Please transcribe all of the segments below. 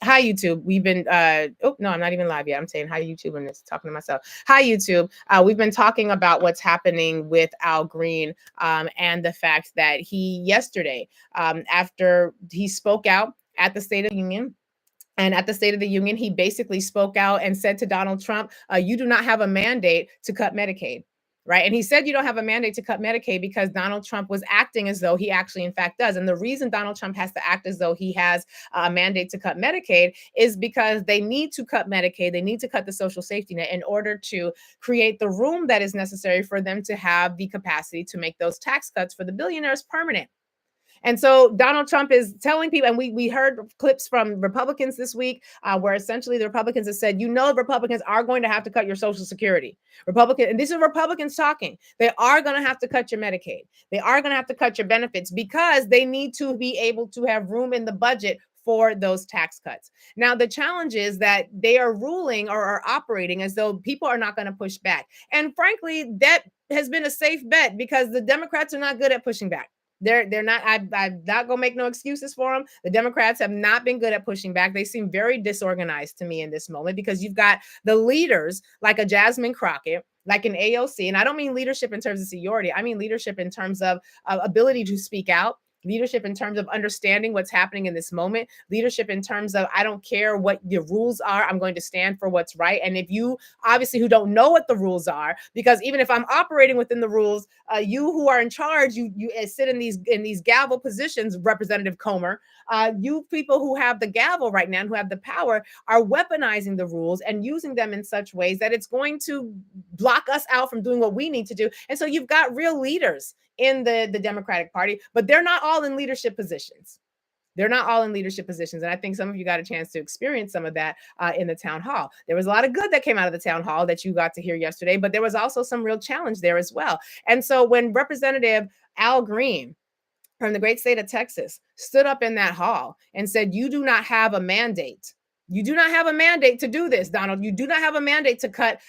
Hi, YouTube. We've been, oh, no, I'm not even live yet. I'm saying hi, YouTube, and it's talking to myself. Hi, YouTube. We've been talking about what's happening with Al Green and the fact that he yesterday, after he spoke out at the State of the Union, and at the State of the Union, he basically spoke out and said to Donald Trump, you do not have a mandate to cut Medicaid. Right. And he said you don't have a mandate to cut Medicaid because Donald Trump was acting as though he actually, in fact, does. And the reason Donald Trump has to act as though he has a mandate to cut Medicaid is because they need to cut Medicaid. They need to cut the social safety net in order to create the room that is necessary for them to have the capacity to make those tax cuts for the billionaires permanent. And so Donald Trump is telling people, and we heard clips from Republicans this week where essentially the Republicans have said, Republicans are going to have to cut your Social Security. And these are Republicans talking. They are going to have to cut your Medicaid. They are going to have to cut your benefits because they need to be able to have room in the budget for those tax cuts. Now, the challenge is that they are ruling or are operating as though people are not going to push back. And frankly, that has been a safe bet because the Democrats are not good at pushing back. They're not. I'm not gonna make no excuses for them. The Democrats have not been good at pushing back. They seem very disorganized to me in this moment because you've got the leaders like a Jasmine Crockett, like an AOC, and I don't mean leadership in terms of seniority. I mean leadership in terms of ability to speak out. Leadership in terms of understanding what's happening in this moment, leadership in terms of I don't care what the rules are, I'm going to stand for what's right. And if you obviously who don't know what the rules are, because even if I'm operating within the rules, you who are in charge, you sit in these gavel positions, Representative Comer, you people who have the gavel right now and who have the power are weaponizing the rules and using them in such ways that it's going to block us out from doing what we need to do. And so you've got real leaders in the Democratic Party, but they're not all in leadership positions. They're not all in leadership positions. And I think some of you got a chance to experience some of that in the town hall. There was a lot of good that came out of the town hall that you got to hear yesterday, but there was also some real challenge there as well. And so when Representative Al Green from the great state of Texas stood up in that hall and said, you do not have a mandate. You do not have a mandate to do this, Donald. You do not have a mandate to cut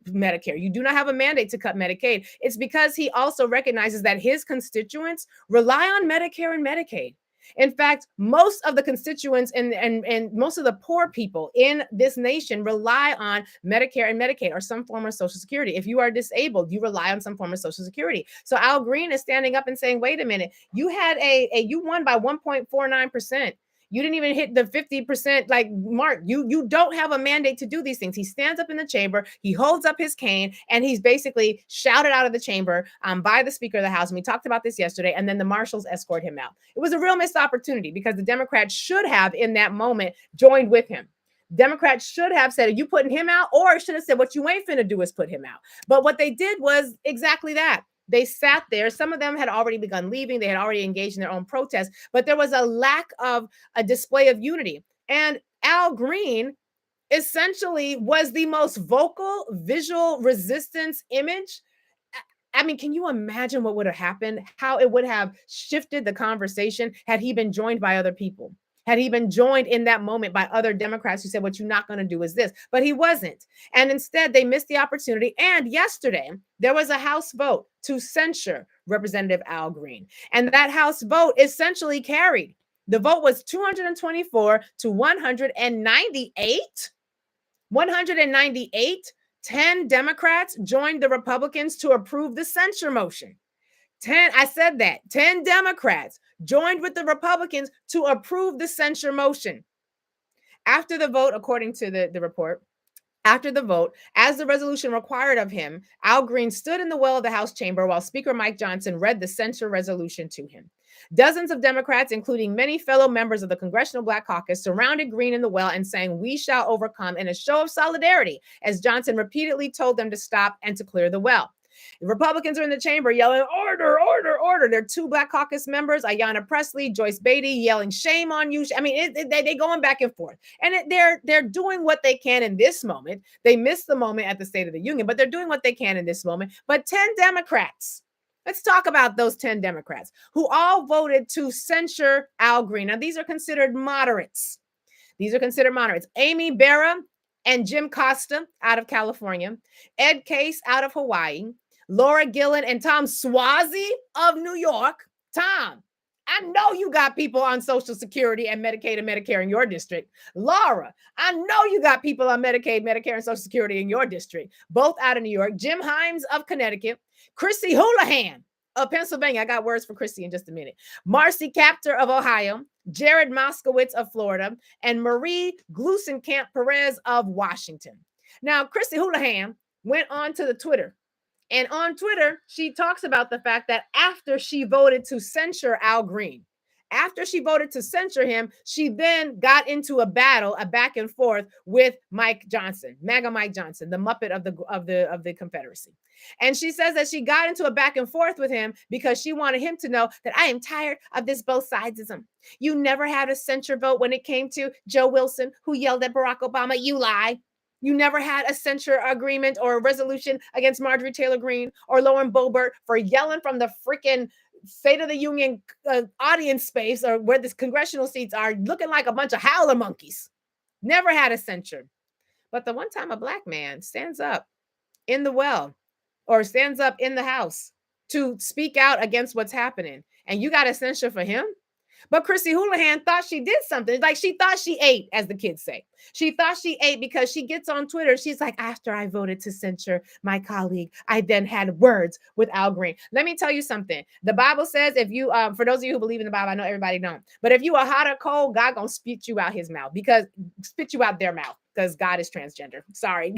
Medicare. You do not have a mandate to cut Medicaid. It's because he also recognizes that his constituents rely on Medicare and Medicaid. In fact, most of the constituents and most of the poor people in this nation rely on Medicare and Medicaid or some form of Social Security. If you are disabled, you rely on some form of Social Security. So Al Green is standing up and saying, wait a minute, you had you won by 1.49%. You didn't even hit the 50% like mark. You don't have a mandate to do these things. He stands up in the chamber, he holds up his cane, and he's basically shouted out of the chamber by the Speaker of the House. And we talked about this yesterday, and then the marshals escort him out. It was a real missed opportunity because the Democrats should have, in that moment, joined with him. Democrats should have said, are you putting him out? Or should have said, what you ain't finna do is put him out. But what they did was exactly that. They sat there. Some of them had already begun leaving. They had already engaged in their own protests, but there was a lack of a display of unity. And Al Green essentially was the most vocal visual resistance image. I mean, can you imagine what would have happened? How it would have shifted the conversation had he been joined by other people? Had he been joined in that moment by other Democrats who said, what you're not going to do is this, but he wasn't. And instead they missed the opportunity. And yesterday there was a House vote to censure Representative Al Green. And that House vote essentially carried. The vote was 224 to 198. 198. 10 Democrats joined the Republicans to approve the censure motion. 10 Democrats joined with the Republicans to approve the censure motion. After the vote, according to the report, after the vote, as the resolution required of him, Al Green stood in the well of the House chamber while Speaker Mike Johnson read the censure resolution to him. Dozens of Democrats, including many fellow members of the Congressional Black Caucus, surrounded Green in the well and sang, "We shall overcome," in a show of solidarity, as Johnson repeatedly told them to stop and to clear the well. The Republicans are in the chamber yelling, order, order, order. There are two Black Caucus members, Ayanna Pressley, Joyce Beatty, yelling, shame on you. I mean, they going back and forth. And they're doing what they can in this moment. They missed the moment at the State of the Union, but they're doing what they can in this moment. But 10 Democrats, let's talk about those 10 Democrats who all voted to censure Al Green. Now, these are considered moderates. Amy Barra and Jim Costa out of California, Ed Case out of Hawaii, Laura Gillen and Tom Suozzi of New York. Tom, I know you got people on Social Security and Medicaid and Medicare in your district. Laura, I know you got people on Medicaid, Medicare, and Social Security in your district, both out of New York. Jim Himes of Connecticut, Chrissy Houlihan of Pennsylvania. I got words for Chrissy in just a minute. Marcy Kaptur of Ohio, Jared Moskowitz of Florida, and Marie Glusenkamp Perez of Washington. Now, Chrissy Houlihan went on to the Twitter. And on Twitter, she talks about the fact that after she voted to censure Al Green, after she voted to censure him, she then got into a battle, a back and forth with Mike Johnson, MAGA Mike Johnson, the Muppet of the Confederacy. And she says that she got into a back and forth with him because she wanted him to know that I am tired of this both sidesism. You never had a censure vote when it came to Joe Wilson, who yelled at Barack Obama, you lie. You never had a censure agreement or a resolution against Marjorie Taylor Greene or Lauren Boebert for yelling from the freaking State of the Union audience space, or where the congressional seats are, looking like a bunch of howler monkeys. Never had a censure. But the one time a Black man stands up in the well or stands up in the House to speak out against what's happening, and you got a censure for him? But Chrissy Houlihan thought she did something. Like, she thought she ate, as the kids say. She thought she ate because she gets on Twitter. She's like, after I voted to censure my colleague, I then had words with Al Green. Let me tell you something. The Bible says, if you, for those of you who believe in the Bible, I know everybody don't, but if you are hot or cold, God gonna spit you out his mouth, because spit you out their mouth. Because God is transgender. Sorry.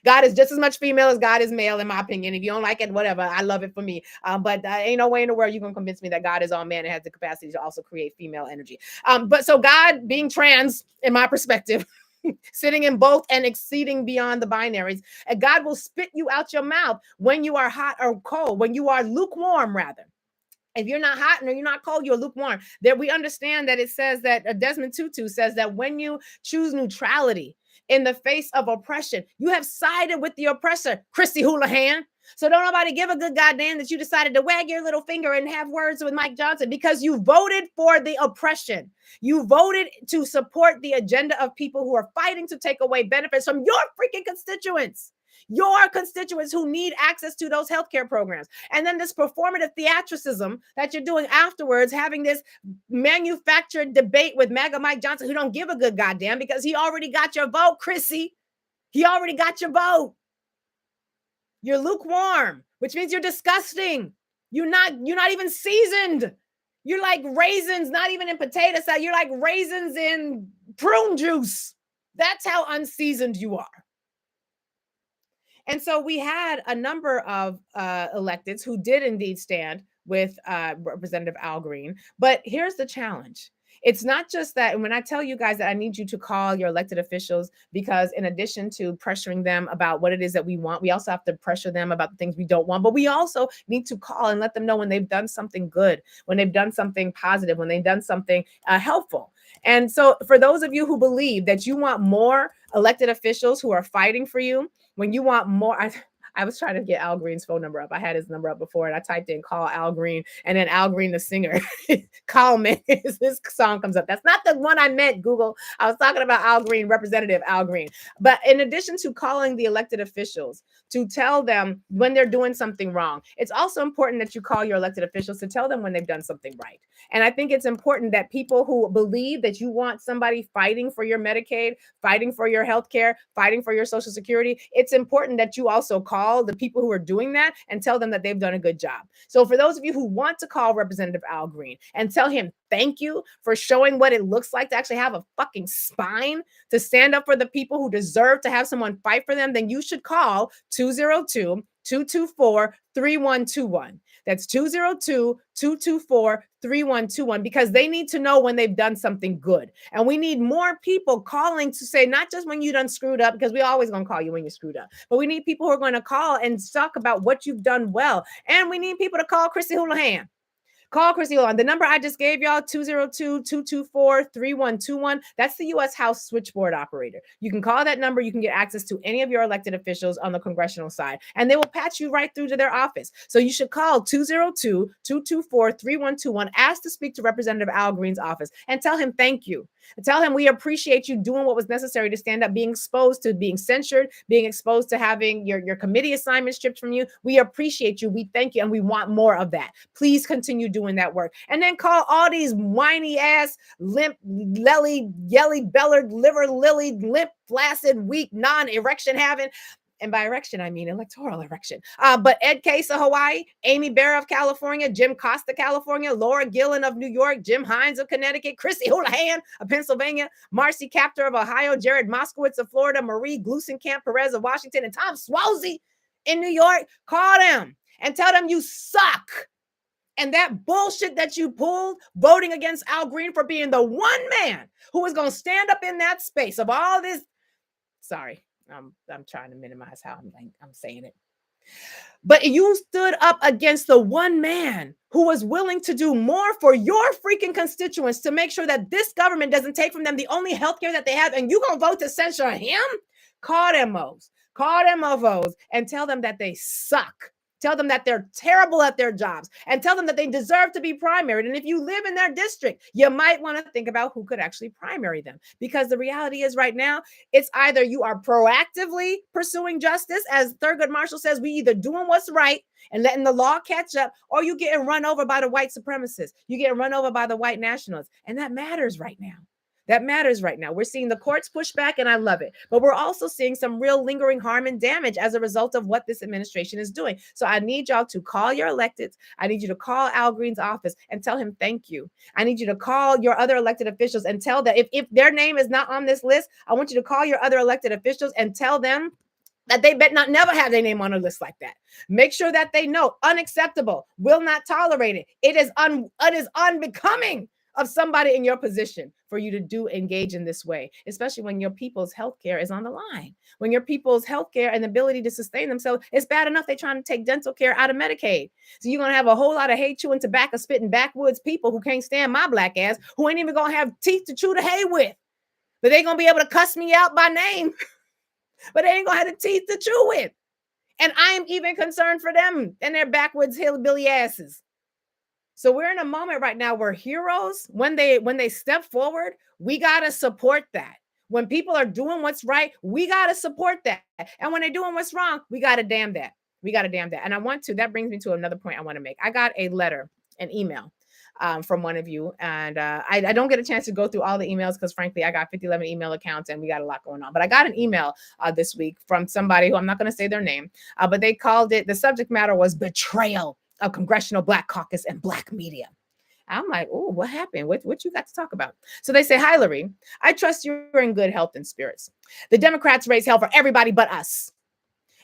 God is just as much female as God is male, in my opinion. If you don't like it, whatever. I love it for me. But ain't no way in the world you're going to convince me that God is all man and has the capacity to also create female energy. But so God, being trans, in my perspective, sitting in both and exceeding beyond the binaries, and God will spit you out your mouth when you are hot or cold, when you are lukewarm, rather. If you're not hot and you're not cold, you're lukewarm. That we understand that it says that Desmond Tutu says that when you choose neutrality in the face of oppression, you have sided with the oppressor, Chrissy Houlihan. So don't nobody give a good goddamn that you decided to wag your little finger and have words with Mike Johnson, because you voted for the oppression. You voted to support the agenda of people who are fighting to take away benefits from your freaking constituents. Your constituents who need access to those healthcare programs. And then this performative theatricism that you're doing afterwards, having this manufactured debate with MAGA Mike Johnson, who don't give a good goddamn because he already got your vote, Chrissy. He already got your vote. You're lukewarm, which means you're disgusting. You're not even seasoned. You're like raisins, not even in potato salad. You're like raisins in prune juice. That's how unseasoned you are. And so we had a number of electeds who did indeed stand with Representative Al Green. But here's the challenge. It's not just that. And when I tell you guys that I need you to call your elected officials, because in addition to pressuring them about what it is that we want, we also have to pressure them about the things we don't want. But we also need to call and let them know when they've done something good, when they've done something positive, when they've done something helpful. And so for those of you who believe that you want more elected officials who are fighting for you, when you want more, I was trying to get Al Green's phone number up. I had his number up before, and I typed in call Al Green, and then Al Green, the singer, call me. This song comes up. That's not the one I meant, Google. I was talking about Al Green, Representative Al Green. But in addition to calling the elected officials to tell them when they're doing something wrong, it's also important that you call your elected officials to tell them when they've done something right. And I think it's important that people who believe that you want somebody fighting for your Medicaid, fighting for your health care, fighting for your Social Security, it's important that you also call the people who are doing that and tell them that they've done a good job. So for those of you who want to call Representative Al Green and tell him thank you for showing what it looks like to actually have a fucking spine to stand up for the people who deserve to have someone fight for them, then you should call 202-224-3121. That's 202-224-3121, because they need to know when they've done something good. And we need more people calling to say, not just when you done screwed up, because we always going to call you when you screwed up, but we need people who are going to call and talk about what you've done well. And we need people to call Chrissy Houlihan. Call Chrissy Houlihan. The number I just gave y'all, 202-224-3121. That's the U.S. House switchboard operator. You can call that number. You can get access to any of your elected officials on the congressional side, and they will patch you right through to their office. So you should call 202-224-3121. Ask to speak to Representative Al Green's office and tell him thank you. Tell him we appreciate you doing what was necessary to stand up, being exposed to being censured, being exposed to having your committee assignments stripped from you. We appreciate you. We thank you. And we want more of that. Please continue doing doing that work. And then call all these whiny ass, limp, lelly, yelly, bellered, liver lily, limp, flaccid, weak, non-erection having. And by erection, I mean electoral erection. But Ed Case of Hawaii, Amy Barra of California, Jim Costa, California, Laura Gillen of New York, Jim Hines of Connecticut, Chrissy Houlihan of Pennsylvania, Marcy Kaptur of Ohio, Jared Moskowitz of Florida, Marie Glusenkamp Perez of Washington, and Tom Suozzi in New York. Call them and tell them you suck. And that bullshit that you pulled voting against Al Green for being the one man who was going to stand up in that space of all this. Sorry. I'm trying to minimize how I'm saying it. But you stood up against the one man who was willing to do more for your freaking constituents to make sure that this government doesn't take from them the only health care that they have, and you gonna vote to censure him? Call them mofos and tell them that they suck. Tell them that they're terrible at their jobs and tell them that they deserve to be primaried. And if you live in their district, you might want to think about who could actually primary them. Because the reality is right now, it's either you are proactively pursuing justice, as Thurgood Marshall says, we either doing what's right and letting the law catch up, or you getting run over by the white supremacists. You getting run over by the white nationalists. And that matters right now. That matters right now. We're seeing the courts push back, and I love it. But we're also seeing some real lingering harm and damage as a result of what this administration is doing. So I need y'all to call your electeds. I need you to call Al Green's office and tell him thank you. I need you to call your other elected officials and tell them if their name is not on this list, I want you to call your other elected officials and tell them that they bet not never have their name on a list like that. Make sure that they know unacceptable, will not tolerate it. It is unbecoming of somebody in your position for you to engage in this way, especially when your people's health care is on the line. When your people's health care and ability to sustain themselves, it's bad enough they're trying to take dental care out of Medicaid. So you're going to have a whole lot of hay chewing, tobacco spitting backwoods people who can't stand my black ass, who ain't even going to have teeth to chew the hay with. But they're going to be able to cuss me out by name, but they ain't going to have the teeth to chew with. And I am even concerned for them and their backwoods hillbilly asses. So we're in a moment right now where heroes, when they step forward, we got to support that. When people are doing what's right, we got to support that. And when they're doing what's wrong, we got to damn that. And that brings me to another point I want to make. I got a letter, an email from one of you. And I don't get a chance to go through all the emails because frankly, I got 11 email accounts and we got a lot going on. But I got an email this week from somebody who I'm not going to say their name, but they called it, the subject matter was betrayal of Congressional Black Caucus and Black media. I'm like, oh, what happened? What you got to talk about? So they say, hi, Lurie, I trust you're in good health and spirits. The Democrats raise hell for everybody but us.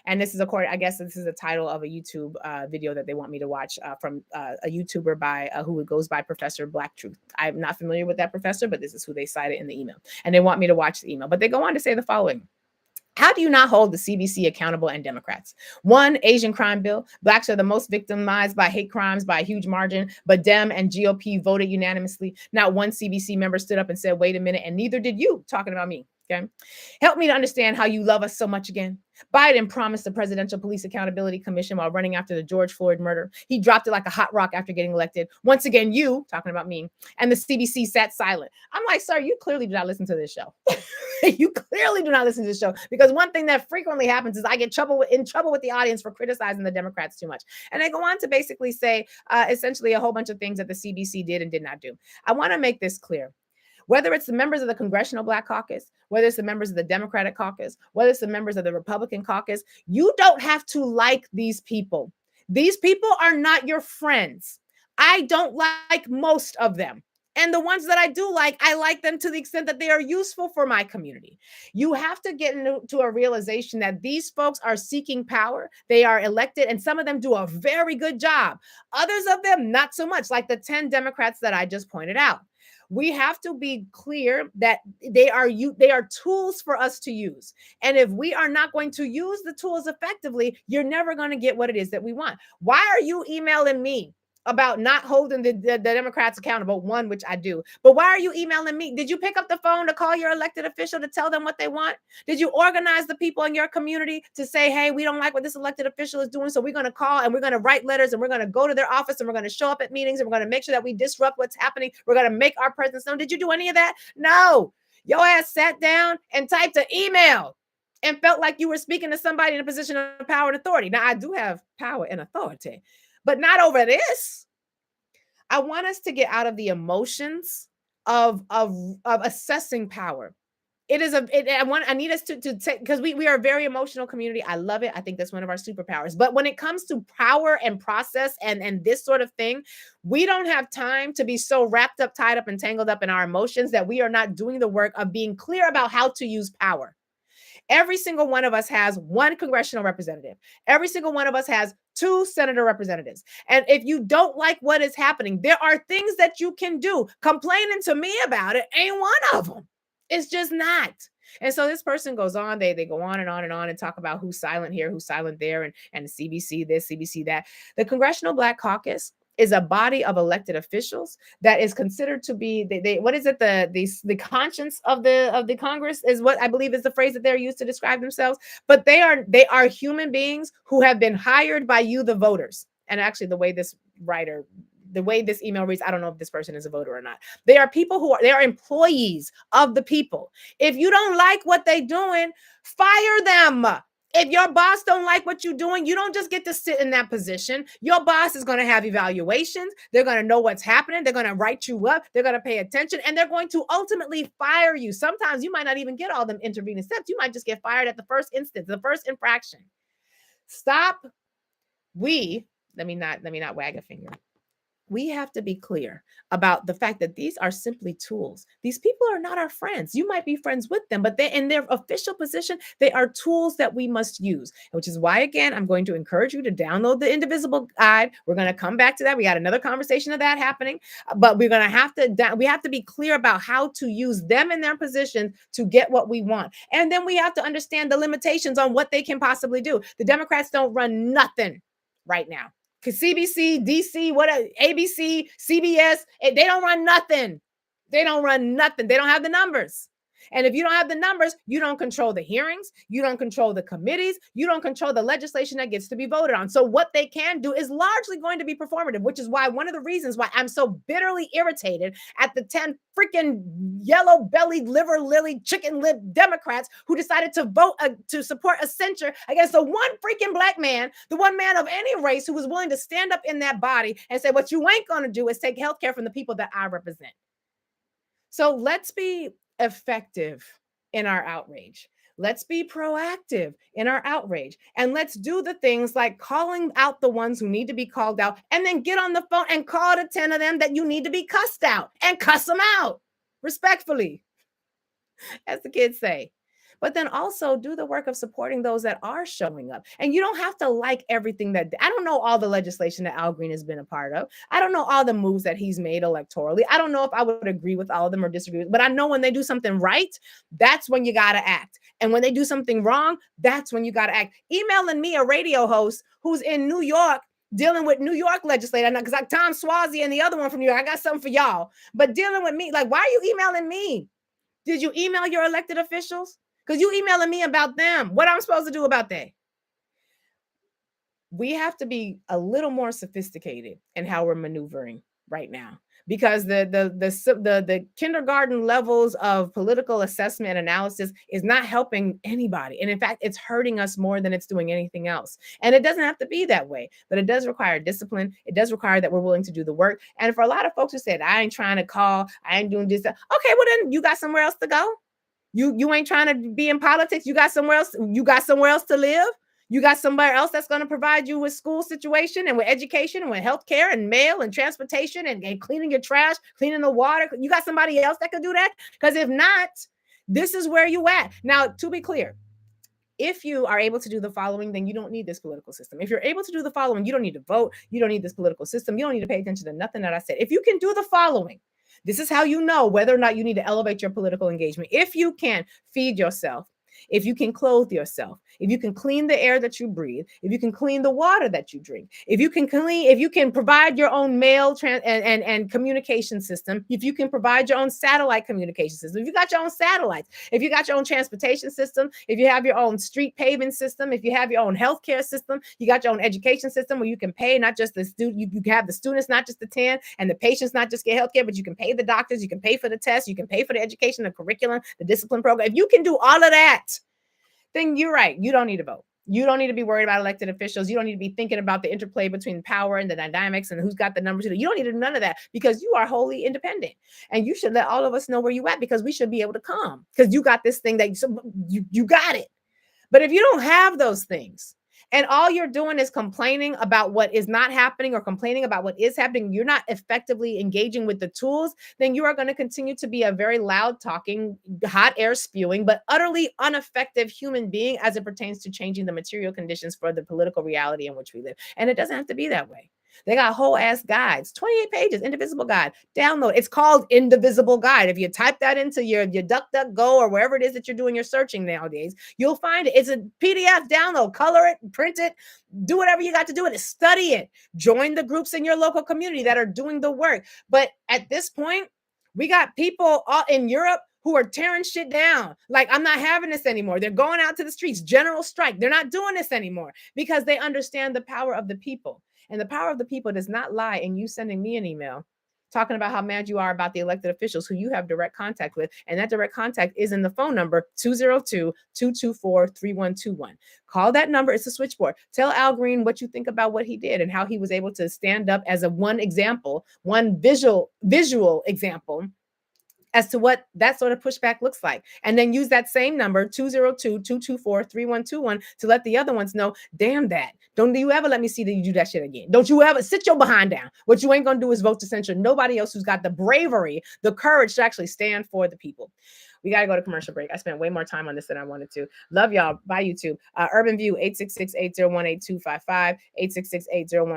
And this is I guess this is the title of a YouTube video that they want me to watch from a YouTuber who goes by Professor Black Truth. I'm not familiar with that professor, but this is who they cited in the email. And they want me to watch the email. But they go on to say the following. How do you not hold the CBC accountable and Democrats? One, Asian crime bill. Blacks are the most victimized by hate crimes by a huge margin, but Dem and GOP voted unanimously. Not one CBC member stood up and said, wait a minute, and neither did you, talking about me. Okay. Help me to understand how you love us so much again. Biden promised the Presidential Police Accountability Commission while running after the George Floyd murder. He dropped it like a hot rock after getting elected. Once again, you, talking about me, and the CBC sat silent. I'm like, sir, you clearly do not listen to this show. You clearly do not listen to this show, because one thing that frequently happens is I get in trouble with the audience for criticizing the Democrats too much. And they go on to basically say essentially a whole bunch of things that the CBC did and did not do. I want to make this clear. Whether it's the members of the Congressional Black Caucus, whether it's the members of the Democratic Caucus, whether it's the members of the Republican Caucus, you don't have to like these people. These people are not your friends. I don't like most of them. And the ones that I do like, I like them to the extent that they are useful for my community. You have to get into a realization that these folks are seeking power. They are elected, and some of them do a very good job. Others of them, not so much, like the 10 Democrats that I just pointed out. We have to be clear that they are tools for us to use. And if we are not going to use the tools effectively, you're never going to get what it is that we want. Why are you emailing me about not holding the Democrats accountable? One, which I do. But why are you emailing me? Did you pick up the phone to call your elected official to tell them what they want? Did you organize the people in your community to say, hey, we don't like what this elected official is doing, so we're going to call and we're going to write letters and we're going to go to their office and we're going to show up at meetings and we're going to make sure that we disrupt what's happening. We're going to make our presence known. Did you do any of that? No. Your ass sat down and typed an email and felt like you were speaking to somebody in a position of power and authority. Now, I do have power and authority, but not over this. I want us to get out of the emotions of assessing power. It is I need us to take, because we are a very emotional community. I love it. I think that's one of our superpowers. But when it comes to power and process and this sort of thing, we don't have time to be so wrapped up, tied up, and tangled up in our emotions that we are not doing the work of being clear about how to use power. Every single one of us has one congressional representative. Every single one of us has two senator representatives. And if you don't like what is happening, there are things that you can do. Complaining to me about it ain't one of them. It's just not. And so this person goes on, they go on and on and on and talk about who's silent here, who's silent there, and CBC this, CBC that. The Congressional Black Caucus is a body of elected officials that is considered to be what is it, the conscience of the Congress is what I believe is the phrase that they're used to describe themselves. But they are human beings who have been hired by you, the voters. And actually, the way this email reads, I don't know if this person is a voter or not. They are people they are employees of the people. If you don't like what they're doing, fire them. If your boss don't like what you're doing, you don't just get to sit in that position. Your boss is going to have evaluations. They're going to know what's happening. They're going to write you up. They're going to pay attention, and they're going to ultimately fire you. Sometimes you might not even get all them intervening steps. You might just get fired at the first instance, the first infraction. Stop. Let me not wag a finger. We have to be clear about the fact that these are simply tools. These people are not our friends. You might be friends with them, but they, in their official position, they are tools that we must use, which is why, again, I'm going to encourage you to download the Indivisible Guide. We're going to come back to that. We got another conversation of that happening, but we have to be clear about how to use them in their position to get what we want. And then we have to understand the limitations on what they can possibly do. The Democrats don't run nothing right now. CBC, DC, ABC, CBS, they don't run nothing. They don't run nothing. They don't have the numbers. And if you don't have the numbers, you don't control the hearings. You don't control the committees. You don't control the legislation that gets to be voted on. So what they can do is largely going to be performative, which is why one of the reasons why I'm so bitterly irritated at the 10 freaking yellow-bellied, liver-lily, chicken-lip Democrats who decided to vote to support a censure against the one freaking black man, the one man of any race who was willing to stand up in that body and say, what you ain't going to do is take healthcare from the people that I represent. So let's be effective in our outrage. Let's be proactive in our outrage. And let's do the things like calling out the ones who need to be called out, and then get on the phone and call the 10 of them that you need to be cussed out, and cuss them out respectfully, as the kids say. But then also do the work of supporting those that are showing up. And you don't have to like everything I don't know all the legislation that Al Green has been a part of. I don't know all the moves that he's made electorally. I don't know if I would agree with all of them or disagree with, but I know when they do something right, that's when you got to act. And when they do something wrong, that's when you got to act. Emailing me, a radio host who's in New York, dealing with New York legislator, because like Tom Swazi and the other one from New York, I got something for y'all. But dealing with me, like, why are you emailing me? Did you email your elected officials? Because you emailing me about them. What I'm supposed to do about that? We have to be a little more sophisticated in how we're maneuvering right now, because the kindergarten levels of political assessment and analysis is not helping anybody. And in fact, it's hurting us more than it's doing anything else. And it doesn't have to be that way, but it does require discipline. It does require that we're willing to do the work. And for a lot of folks who said, I ain't trying to call, I ain't doing this. Okay, well then you got somewhere else to go. You ain't trying to be in politics. You got somewhere else. You got somewhere else to live. You got somebody else that's going to provide you with school situation and with education and with healthcare and mail and transportation and cleaning your trash, cleaning the water. You got somebody else that could do that? Because if not, this is where you at. Now, to be clear, if you are able to do the following, then you don't need this political system. If you're able to do the following, you don't need to vote. You don't need this political system. You don't need to pay attention to nothing that I said. If you can do the following, this is how you know whether or not you need to elevate your political engagement. If you can feed yourself, if you can clothe yourself, if you can clean the air that you breathe, if you can clean the water that you drink, if you can provide your own mail and communication system, if you can provide your own satellite communication system, if you got your own satellites, if you got your own transportation system, if you have your own street paving system, if you have your own healthcare system, you got your own education system where you can pay not just the student, you have the students, not just the 10, and the patients not just get healthcare, but you can pay the doctors, you can pay for the tests, you can pay for the education, the curriculum, the discipline program. If you can do all of that, then you're right. You don't need to vote. You don't need to be worried about elected officials. You don't need to be thinking about the interplay between power and the dynamics and who's got the numbers. You don't need to do none of that because you are wholly independent. And you should let all of us know where you at because we should be able to come because you got this thing that you got it. But if you don't have those things and all you're doing is complaining about what is not happening or complaining about what is happening, you're not effectively engaging with the tools, then you are going to continue to be a very loud talking, hot air spewing, but utterly ineffective human being as it pertains to changing the material conditions for the political reality in which we live. And it doesn't have to be that way. They got whole ass guides, 28 pages, Indivisible Guide. Download. It's called Indivisible Guide. If you type that into your DuckDuckGo or wherever it is that you're doing your searching nowadays, you'll find it. It's a PDF download. Color it, print it, do whatever you got to do with it. Study it. Join the groups in your local community that are doing the work. But at this point, we got people in Europe who are tearing shit down. Like, I'm not having this anymore. They're going out to the streets, general strike. They're not doing this anymore because they understand the power of the people. And the power of the people does not lie in you sending me an email talking about how mad you are about the elected officials who you have direct contact with. And that direct contact is in the phone number 202-224-3121. Call that number. It's a switchboard. Tell Al Green what you think about what he did and how he was able to stand up as one visual example as to what that sort of pushback looks like. And then use that same number, 202-224-3121, to let the other ones know, damn that. Don't you ever let me see that you do that shit again. Don't you ever sit your behind down. What you ain't going to do is vote to censure nobody else who's got the bravery, the courage to actually stand for the people. We got to go to commercial break. I spent way more time on this than I wanted to. Love y'all. Bye, YouTube. Urban View, 866-801-8255, 866-801.